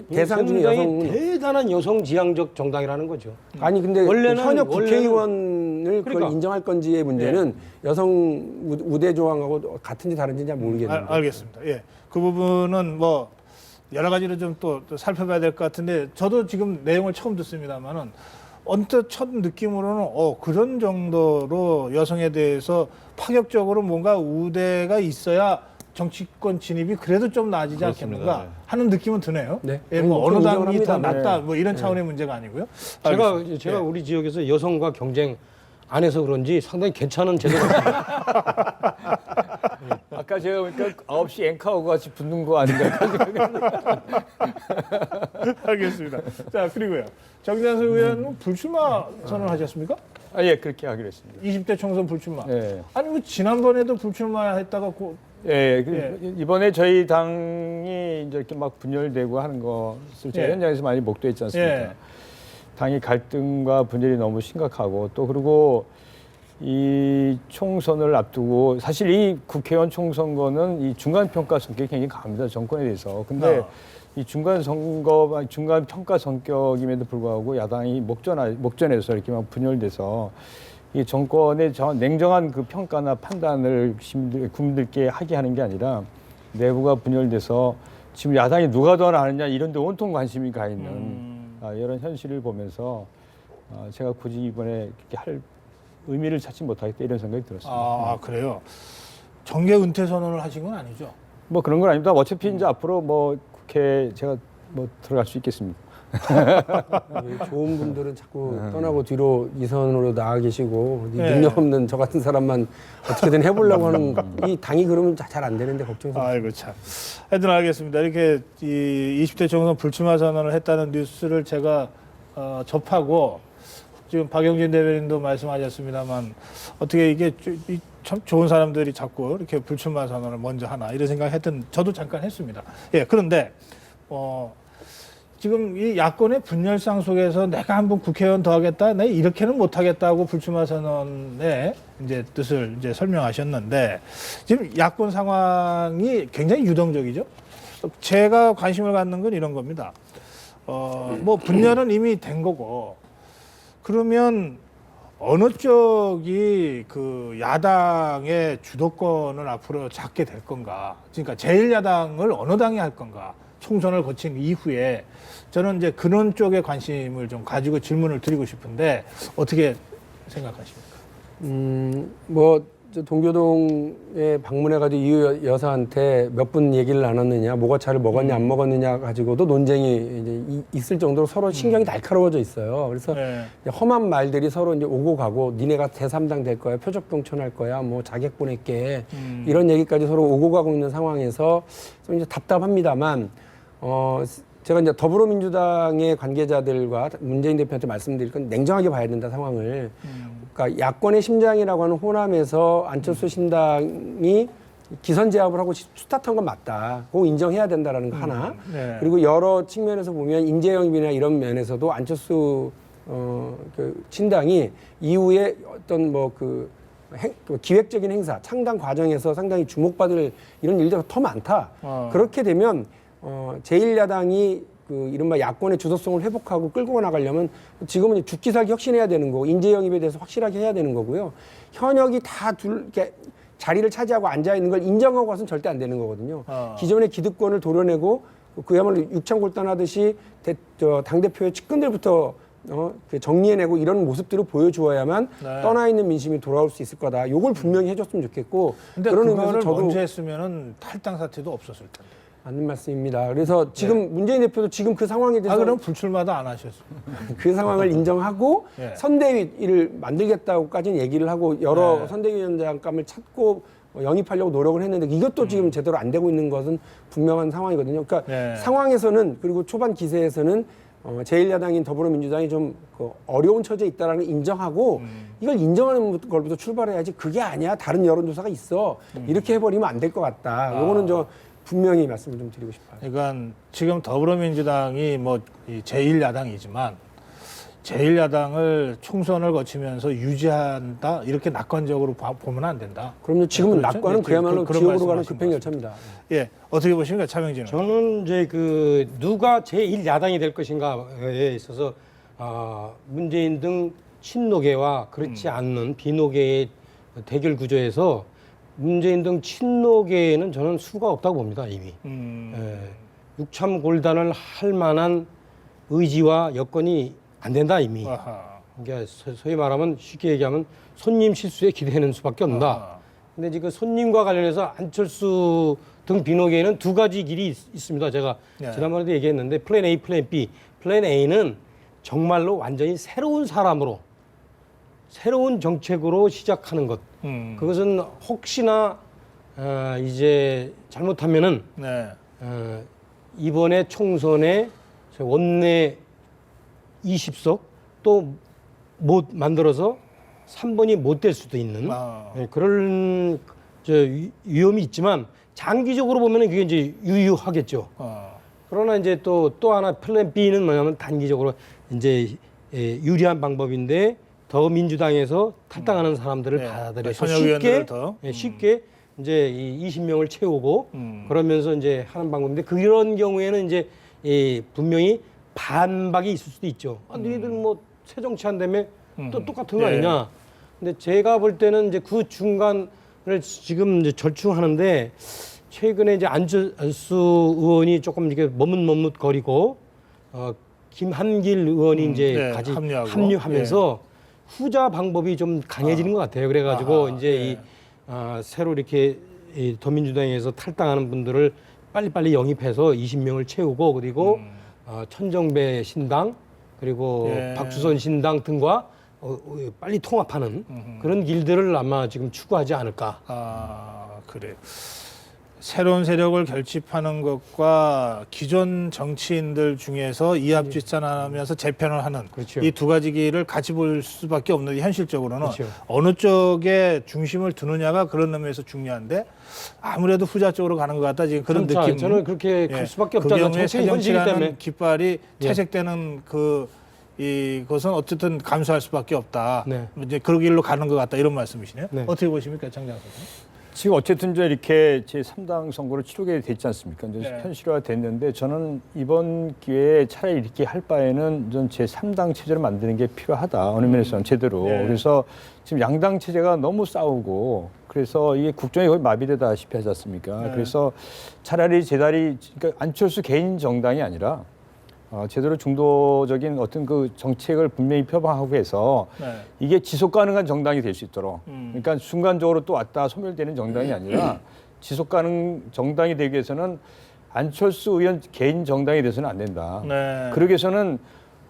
대상 중에 굉장히 여성은 대단한 여성 지향적 정당이라는 거죠. 아니 근데 원래는- 현역 원래는- 국회의원을 그걸 그러니까. 인정할 건지의 문제는 여성 우대 조항하고 같은지 다른지 잘 모르겠는데. 알겠습니다. 예, 그 부분은 뭐 여러 가지로 좀 또 살펴봐야 될 것 같은데 저도 지금 내용을 처음 듣습니다만은 언뜻 첫 느낌으로는 그런 정도로 여성에 대해서 파격적으로 뭔가 우대가 있어야 정치권 진입이 그래도 좀 나아지지 그렇습니다. 않겠는가 네. 하는 느낌은 드네요. 네. 예, 아니, 뭐 뭐 어느 그건 당이 더 인정합니다. 낫다 뭐 이런 차원의 문제가 아니고요. 알겠습니다. 제가 예. 우리 지역에서 여성과 경쟁 안 해서 그런지 상당히 괜찮은 제도가 아까 제가 보니까 9시 앵커하고 같이 붙는 거 아닌가. 알겠습니다. 자 그리고요. 정진수 의원은 불출마 선언하셨습니까? 예, 그렇게 하기로 했습니다. 20대 총선 불출마. 예. 아니 뭐 지난번에도 불출마했다가 예, 예. 이번에 저희 당이 이제 이렇게 막 분열되고 하는 것을 제가 예. 현장에서 많이 목도했지 않습니까? 예. 당의 갈등과 분열이 너무 심각하고 또 그리고 이 총선을 앞두고 사실 이 국회의원 총선거는 이 중간 평가 성격이 굉장히 강합니다. 정권에 대해서. 근데 이 중간 평가 성격임에도 불구하고 야당이 목전에서 이렇게 막 분열돼서 이 정권의 냉정한 그 평가나 판단을 국민들께 하게 하는 게 아니라 내부가 분열돼서 지금 야당이 누가 더 나느냐 이런 데 온통 관심이 가 있는 이런 현실을 보면서 제가 굳이 이번에 그렇게 할 의미를 찾지 못하겠다 이런 생각이 들었습니다. 아 그래요. 정계 은퇴 선언을 하신 건 아니죠? 뭐 그런 건 아닙니다. 어차피 이제 앞으로 뭐 국회 제가 뭐 들어갈 수 있겠습니다. 좋은 분들은 자꾸 떠나고 뒤로 이선으로 나가 계시고 이 네. 능력 없는 저 같은 사람만 어떻게든 해보려고 하는 이 당이 그러면 잘 안 되는데 걱정이 아이고 참. 하여튼 알겠습니다. 이렇게 이 20대 총선 불출마 선언을 했다는 뉴스를 제가 접하고 지금 박영진 대변인도 말씀하셨습니다만 어떻게 이게 참 좋은 사람들이 자꾸 이렇게 불출마 선언을 먼저 하나 이런 생각했던 저도 잠깐 했습니다. 예, 그런데 지금 이 야권의 분열상 속에서 내가 한번 국회의원 더 하겠다, 내가 이렇게는 못 하겠다고 불출마 선언의 이제 뜻을 이제 설명하셨는데 지금 야권 상황이 굉장히 유동적이죠. 제가 관심을 갖는 건 이런 겁니다. 뭐 분열은 이미 된 거고 그러면 어느 쪽이 그 야당의 주도권을 앞으로 잡게 될 건가? 그러니까 제1야당을 어느 당이 할 건가? 총선을 거친 이후에 저는 이제 그런 쪽에 관심을 좀 가지고 질문을 드리고 싶은데 어떻게 생각하십니까? 뭐 동교동에 방문해가지고 이유 여사한테 몇 분 얘기를 나눴느냐, 모가차를 먹었냐 안 먹었느냐 가지고도 논쟁이 이제 있을 정도로 서로 신경이 날카로워져 있어요. 그래서 네. 이제 험한 말들이 서로 이제 오고 가고, 니네가 제3당 될 거야, 표적동천할 거야, 뭐 자객 보낼게 이런 얘기까지 서로 오고 가고 있는 상황에서 좀 이제 답답합니다만, 제가 이제 더불어민주당의 관계자들과 문재인 대표한테 말씀드릴 건 냉정하게 봐야 된다 상황을. 그러니까 야권의 심장이라고 하는 호남에서 안철수 신당이 기선제압을 하고 스타트한 건 맞다. 그거 인정해야 된다라는 거 하나. 네. 그리고 여러 측면에서 보면 인재영입이나 이런 면에서도 안철수 그 신당이 이후에 어떤 뭐 그 기획적인 행사, 창당 과정에서 상당히 주목받을 이런 일들이 더 많다. 그렇게 되면 제1야당이 그 이른바 야권의 주도성을 회복하고 끌고 나가려면 지금은 죽기살기 혁신해야 되는 거고, 인재 영입에 대해서 확실하게 해야 되는 거고요. 현역이 다 이렇게 자리를 차지하고 앉아 있는 걸 인정하고 가서는 절대 안 되는 거거든요. 기존의 기득권을 도려내고 그야말로 육창골단하듯이 당대표의 측근들부터 정리해내고 이런 모습들을 보여주어야만 네. 떠나 있는 민심이 돌아올 수 있을 거다. 요걸 분명히 해줬으면 좋겠고. 근데 그런 그거를 의미에서 저도 먼저 했으면은 탈당 사태도 없었을 텐데. 맞는 말씀입니다. 그래서 지금 문재인 대표도 지금 그 상황에 대해서 그럼 불출마도 안 하셨어요. 그 상황을 인정하고 예. 선대위를 만들겠다고까지는 얘기를 하고 여러 네. 선대위원장감을 찾고 영입하려고 노력을 했는데 이것도 지금 제대로 안 되고 있는 것은 분명한 상황이거든요. 그러니까 네. 상황에서는 그리고 초반 기세에서는 제1야당인 더불어민주당이 좀 그 어려운 처지에 있다는 걸 인정하고 이걸 인정하는 걸부터 출발해야지 그게 아니야 다른 여론조사가 있어 이렇게 해버리면 안 될 것 같다. 요거는 저 분명히 말씀을 좀 드리고 싶어요. 그러니까 지금 더불어민주당이 뭐 제1야당이지만 제1야당을 총선을 거치면서 유지한다 이렇게 낙관적으로 보면 안 된다. 그럼요. 지금은 그렇죠? 낙관은 네, 그야말로 그런 지옥으로 가는 말씀하신 급행 것 열차입니다. 예, 어떻게 보십니까, 차명진은? 저는 이제 그 누가 제1야당이 될 것인가에 있어서 문재인 등 친노계와 그렇지 않는 비노계의 대결 구조에서 문재인 등 친노계에는 저는 수가 없다고 봅니다, 이미. 육참골단을 할 만한 의지와 여건이 안 된다, 이미. 아하. 그러니까 소위 말하면 쉽게 얘기하면 손님 실수에 기대는 수밖에 없다. 아하. 근데 지금 손님과 관련해서 안철수 등 비노계에는 두 가지 길이 있습니다. 제가 네. 지난번에도 얘기했는데 플랜 A, 플랜 B. 플랜 A는 정말로 완전히 새로운 사람으로 새로운 정책으로 시작하는 것. 그것은 혹시나 이제 잘못하면은 네. 이번에 총선에 원내 20석 또 못 만들어서 3번이 못 될 수도 있는 그런 위험이 있지만 장기적으로 보면은 그게 이제 유효하겠죠. 그러나 이제 또 하나 플랜 B는 뭐냐면 단기적으로 이제 유리한 방법인데 더 민주당에서 탈당하는 사람들을 네. 받아들여서 현역의원들을 더. 쉽게 이제 이 20명을 채우고 그러면서 이제 하는 방법인데 그런 경우에는 이제 분명히 반박이 있을 수도 있죠. 너희들 뭐 새 정치 한다며 또 똑같은 거 네. 아니냐. 근데 제가 볼 때는 이제 그 중간을 지금 이제 절충하는데 최근에 이제 안철수 의원이 조금 이렇게 머뭇머뭇거리고 김한길 의원이 이제 네, 같이 합류하고. 합류하면서 후자 방법이 좀 강해지는 것 같아요. 그래가지고 아하, 이제 새로 이렇게 이 더민주당에서 탈당하는 분들을 빨리빨리 영입해서 20명을 채우고 그리고 천정배 신당 그리고 예. 박주선 신당 등과 빨리 통합하는 그런 길들을 아마 지금 추구하지 않을까. 그래요. 새로운 세력을 결집하는 것과 기존 정치인들 중에서 이합집산하면서 재편을 하는 그렇죠. 이 두 가지 길을 같이 볼 수밖에 없는데 현실적으로는 그렇죠. 어느 쪽에 중심을 두느냐가 그런 의미에서 중요한데 아무래도 후자 쪽으로 가는 것 같다 지금 그런 자, 느낌. 저는 그렇게 갈 수밖에 그 없다는 경우에 정치의 현실이기 새정치라는 때문에. 깃발이 예. 퇴색되는 이것은 어쨌든 감수할 수밖에 없다. 네. 이제 그 길로 가는 것 같다 이런 말씀이시네요. 네. 어떻게 보십니까, 장장 선생님? 지금 어쨌든 이제 이렇게 제3당 선거를 치르게 됐지 않습니까? 이제 네. 현실화 됐는데 저는 이번 기회에 차라리 이렇게 할 바에는 전 제3당 체제를 만드는 게 필요하다. 어느 면에서는 제대로. 네. 그래서 지금 양당 체제가 너무 싸우고 그래서 이게 국정이 거의 마비되다시피 하지 않습니까? 네. 그래서 차라리 그러니까 안철수 개인 정당이 아니라 제대로 중도적인 어떤 그 정책을 분명히 표방하고 해서 네. 이게 지속 가능한 정당이 될 수 있도록 그러니까 순간적으로 또 왔다 소멸되는 정당이 아니라 지속 가능 정당이 되기 위해서는 안철수 의원 개인 정당이 돼서는 안 된다. 네. 그러기 위해서는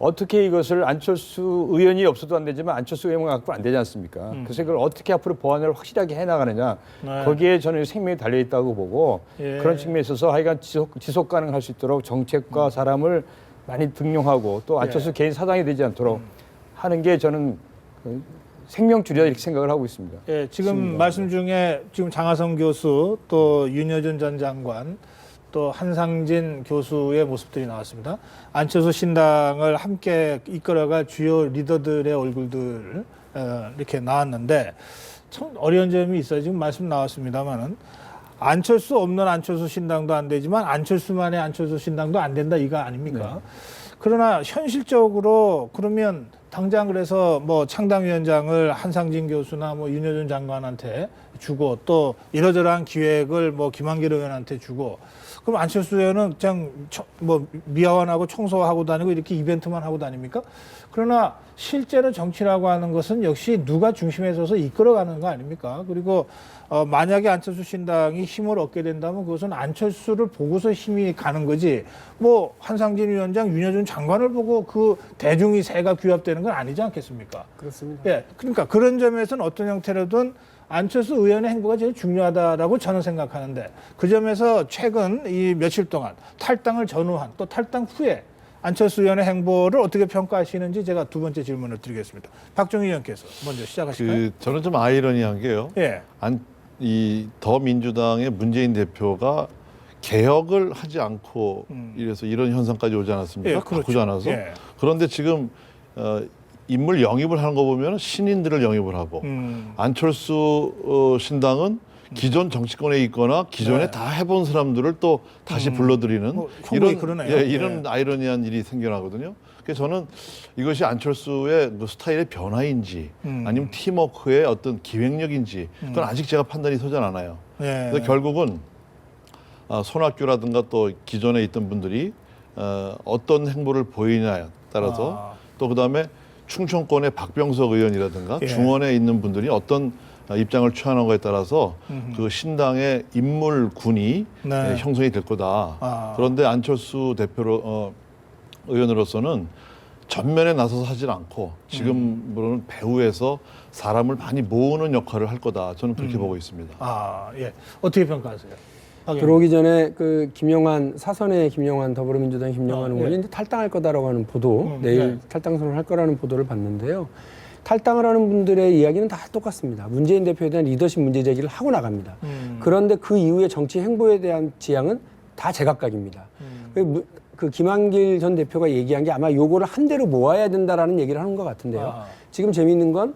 어떻게 이것을 안철수 의원이 없어도 안 되지만 안철수 의원만 갖고 안 되지 않습니까? 그래서 이걸 어떻게 앞으로 보완을 확실하게 해나가느냐 네. 거기에 저는 생명이 달려있다고 보고 예. 그런 측면에 있어서 하여간 지속 가능할 수 있도록 정책과 사람을 많이 등용하고 또 안철수 예. 개인 사당이 되지 않도록 하는 게 저는 생명줄이다 이렇게 생각을 하고 있습니다. 예, 지금 말씀 중에 지금 장하성 교수 또 윤여준 전 장관 또 한상진 교수의 모습들이 나왔습니다. 안철수 신당을 함께 이끌어갈 주요 리더들의 얼굴들 이렇게 나왔는데 참 어려운 점이 있어요. 지금 말씀 나왔습니다만은 안철수 없는 안철수 신당도 안 되지만 안철수만의 안철수 신당도 안 된다 이거 아닙니까? 네. 그러나 현실적으로 그러면 당장 그래서 뭐 창당위원장을 한상진 교수나 뭐 윤여준 장관한테 주고 또 이러저러한 기획을 뭐 김한길 의원한테 주고 그럼 안철수 의원은 그냥 뭐 미화원하고 청소하고 다니고 이렇게 이벤트만 하고 다닙니까? 그러나 실제로 정치라고 하는 것은 역시 누가 중심에 서서 이끌어가는 거 아닙니까? 그리고 만약에 안철수 신당이 힘을 얻게 된다면 그것은 안철수를 보고서 힘이 가는 거지 뭐 한상진 위원장, 윤여준 장관을 보고 그 대중이 세가 규합되는 건 아니지 않겠습니까? 그렇습니다. 예, 그러니까 그런 점에서는 어떤 형태로든 안철수 의원의 행보가 제일 중요하다라고 저는 생각하는데 그 점에서 최근 이 며칠 동안 탈당을 전후한 또 탈당 후에 안철수 의원의 행보를 어떻게 평가하시는지 제가 두 번째 질문을 드리겠습니다. 박종희 의원께서 먼저 시작하실까요? 저는 좀 아이러니한 게요. 예. 이 더민주당의 문재인 대표가 개혁을 하지 않고 이래서 이런 현상까지 오지 않았습니까? 예, 그렇죠. 바꾸지 않아서. 예. 그런데 지금 인물 영입을 하는 거 보면 신인들을 영입을 하고 안철수 신당은 기존 정치권에 있거나 기존에 네. 다 해본 사람들을 또 다시 불러들이는 형국이 그러네요. 이런 아이러니한 일이 생겨나거든요. 그래서 저는 이것이 안철수의 그 스타일의 변화인지 아니면 팀워크의 어떤 기획력인지 그건 아직 제가 판단이 서지 않아요. 예. 그래서 결국은 손학규라든가 또 기존에 있던 분들이 어떤 행보를 보이냐에 따라서 또 그다음에 충청권의 박병석 의원이라든가 예. 중원에 있는 분들이 어떤 입장을 취하는 거에 따라서 그 신당의 인물군이 네. 형성이 될 거다. 그런데 안철수 의원으로서는 전면에 나서서 하질 않고 지금으로는 배후에서 사람을 많이 모으는 역할을 할 거다. 저는 그렇게 보고 있습니다. 예. 어떻게 평가하세요? 들어오기 전에 그 김영환 사선의 김영환 더불어민주당 김영환 의원이 이제 탈당할 거다라고 하는 보도, 내일 탈당 선언을 할 거라는 보도를 봤는데요. 탈당을 하는 분들의 이야기는 다 똑같습니다. 문재인 대표에 대한 리더십 문제 제기를 하고 나갑니다. 그런데 그 이후에 정치 행보에 대한 지향은 다 제각각입니다. 그 김한길 전 대표가 얘기한 게 아마 요거를 한 대로 모아야 된다라는 얘기를 하는 것 같은데요. 지금 재미있는 건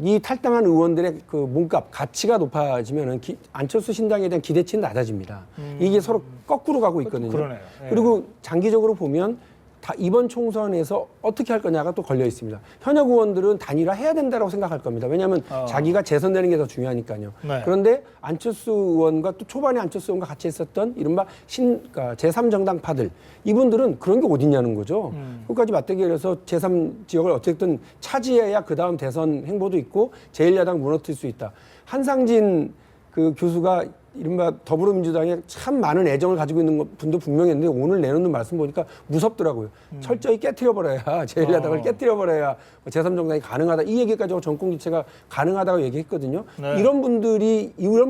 이 탈당한 의원들의 그 몸값, 가치가 높아지면은 안철수 신당에 대한 기대치는 낮아집니다. 이게 서로 거꾸로 가고 있거든요. 그러네요. 예. 그리고 장기적으로 보면 이번 총선에서 어떻게 할 거냐가 또 걸려 있습니다. 현역 의원들은 단일화 해야 된다고 생각할 겁니다. 왜냐하면 자기가 재선되는 게 더 중요하니까요. 네. 그런데 안철수 의원과 또 초반에 안철수 의원과 같이 했었던 이른바 그러니까 제3정당파들 이분들은 그런 게 어딨냐는 거죠. 끝까지 맞대결해서 제3지역을 어쨌든 차지해야 그 다음 대선 행보도 있고 제1야당 무너뜨릴 수 있다. 한상진 그 교수가 이른바 더불어민주당에 참 많은 애정을 가지고 있는 분도 분명히 있는데 오늘 내놓는 말씀 보니까 무섭더라고요. 철저히 깨트려버려야 제1야당을 깨트려버려야 제3정당이 가능하다. 이 얘기까지 하고 정권교체가 가능하다고 얘기했거든요. 네. 이런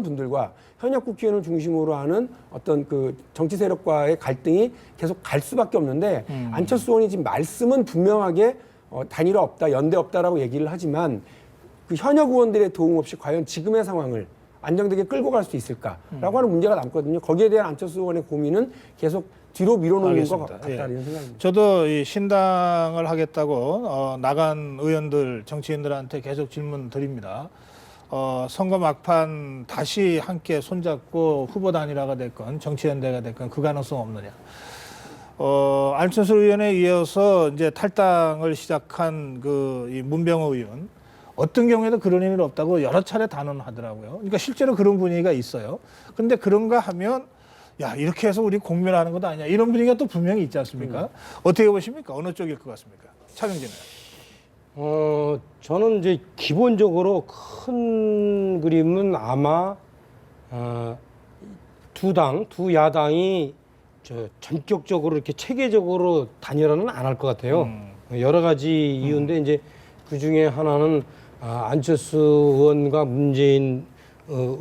분들과 현역 국회의원을 중심으로 하는 어떤 그 정치 세력과의 갈등이 계속 갈 수밖에 없는데 안철수 의원이 지금 말씀은 분명하게 단일화 없다, 연대 없다라고 얘기를 하지만 그 현역 의원들의 도움 없이 과연 지금의 상황을 안정되게 끌고 갈 수 있을까라고 하는 문제가 남거든요. 거기에 대한 안철수 의원의 고민은 계속 뒤로 밀어놓는 것 같다 이런 생각입니다. 저도 이 신당을 하겠다고 나간 의원들, 정치인들한테 계속 질문 드립니다. 선거 막판 다시 함께 손잡고 후보 단일화가 됐건 정치연대가 됐건 그 가능성 없느냐. 안철수 의원에 이어서 이제 탈당을 시작한 이 문병호 의원. 어떤 경우에도 그런 의미는 없다고 여러 차례 단언하더라고요. 그러니까 실제로 그런 분위기가 있어요. 그런데 그런가 하면 야 이렇게 해서 우리 공멸하는 것도 아니야. 이런 분위기가 또 분명히 있지 않습니까? 어떻게 보십니까? 어느 쪽일 것 같습니까? 차명진 의원. 저는 이제 기본적으로 큰 그림은 아마 두 야당이 전격적으로 이렇게 체계적으로 단일화는 안 할 것 같아요. 여러 가지 이유인데 이제 그 중에 하나는 안철수 의원과 문재인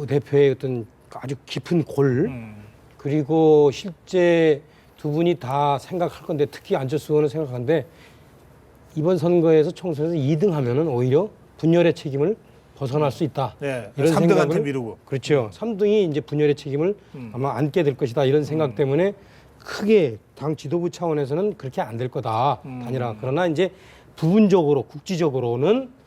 대표의 어떤 아주 깊은 골 그리고 실제 두 분이 다 생각할 건데 특히 안철수 의원은 생각하는데 이번 선거에서 총선에서 2등하면은 오히려 분열의 책임을 벗어날 수 있다. 네, 이런 3등한테 생각을 미루고. 그렇죠. 3등이 이제 분열의 책임을 아마 안게 될 것이다. 이런 생각 때문에 크게 당 지도부 차원에서는 그렇게 안 될 거다. 단일화. 그러나 이제 부분적으로 국지적으로는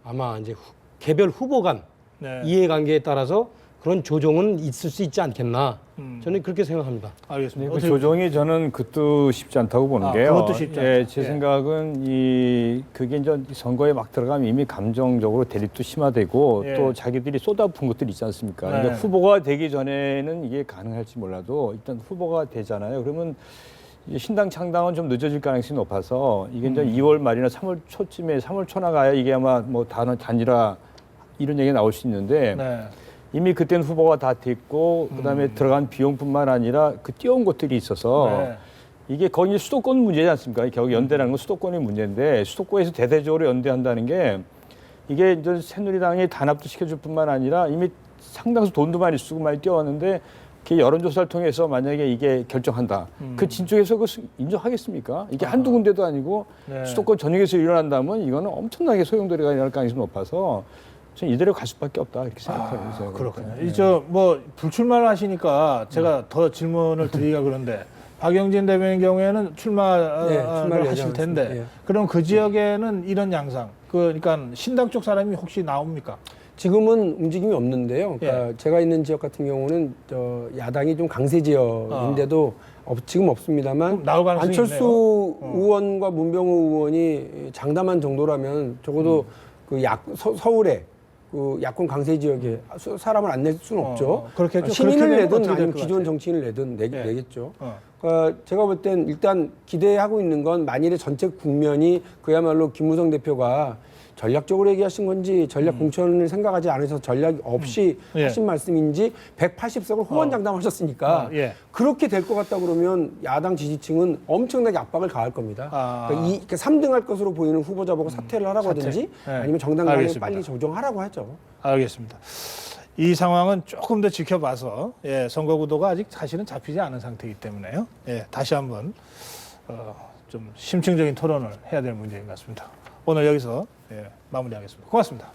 아마 이제 개별 후보 간 네. 이해관계에 따라서 그런 조정은 있을 수 있지 않겠나. 저는 그렇게 생각합니다. 알겠습니다. 그 어떻게- 조정이 저는 그것도 쉽지 않다고 보는 아, 게요. 그것도 쉽지 예, 않다. 제 예. 생각은 그게 이제 선거에 막 들어가면 이미 감정적으로 대립도 심화되고 예. 또 자기들이 쏟아부은 것들이 있지 않습니까? 네. 그러니까 후보가 되기 전에는 이게 가능할지 몰라도 일단 후보가 되잖아요. 그러면 이제 신당 창당은 좀 늦어질 가능성이 높아서 이게 이제 2월 말이나 3월 초쯤에 3월 초나 가야 이게 아마 뭐 단일화 이런 얘기가 나올 수 있는데 네. 이미 그때는 후보가 다 됐고 그다음에 들어간 비용뿐만 아니라 그 뛰어온 것들이 있어서 네. 이게 거기 수도권 문제지 않습니까? 결국 연대라는 건 수도권의 문제인데 수도권에서 대대적으로 연대한다는 게 이게 이제 새누리당이 단합도 시켜줄 뿐만 아니라 이미 상당수 돈도 많이 쓰고 많이 뛰어왔는데 그 여론조사를 통해서 만약에 이게 결정한다. 그 진쪽에서 그 인정하겠습니까? 이게 한두 군데도 아니고 네. 수도권 전역에서 일어난다면 이거는 엄청나게 소용돌이가 일어날 가능성이 높아서 저는 이대로 갈 수밖에 없다 이렇게 생각해요. 그렇군요. 이저 뭐 불출마를 하시니까 제가 더 질문을 드리기가 그런데 박영진 대변인 경우에는 출마를 네, 출마를 하실 텐데 예정했습니다. 예. 그럼 그 지역에는 이런 양상 그러니까 신당 쪽 사람이 혹시 나옵니까? 지금은 움직임이 없는데요. 그러니까 제가 있는 지역 같은 경우는 야당이 좀 강세 지역인데도 지금 없습니다만 그럼 나올 가능성이 안철수 있네요. 의원과 문병호 의원이 장담한 정도라면 적어도 그 서울에 그 야권 강세 지역에 사람을 안 낼 수는 없죠. 그렇겠죠. 신인을 그렇게 되면 내든 어떻게 될 아니면 것 기존 같아요? 정치인을 내든 예. 내겠죠. 어. 그러니까 제가 볼 땐 일단 기대하고 있는 건 만일에 전체 국면이 그야말로 김무성 대표가 전략적으로 얘기하신 건지 전략 공천을 생각하지 않으셔서 전략 없이 예. 하신 말씀인지 180석을 호언장담하셨으니까 예. 그렇게 될 것 같다 그러면 야당 지지층은 엄청나게 압박을 가할 겁니다. 아. 그러니까 3등할 것으로 보이는 후보자 보고 사퇴를 하라고 하든지 네. 아니면 정당 간에 알겠습니다. 빨리 조정하라고 하죠. 알겠습니다. 이 상황은 조금 더 지켜봐서 선거 구도가 아직 사실은 잡히지 않은 상태이기 때문에요. 다시 한번 좀 심층적인 토론을 해야 될 문제인 것 같습니다. 오늘 여기서 마무리하겠습니다. 고맙습니다.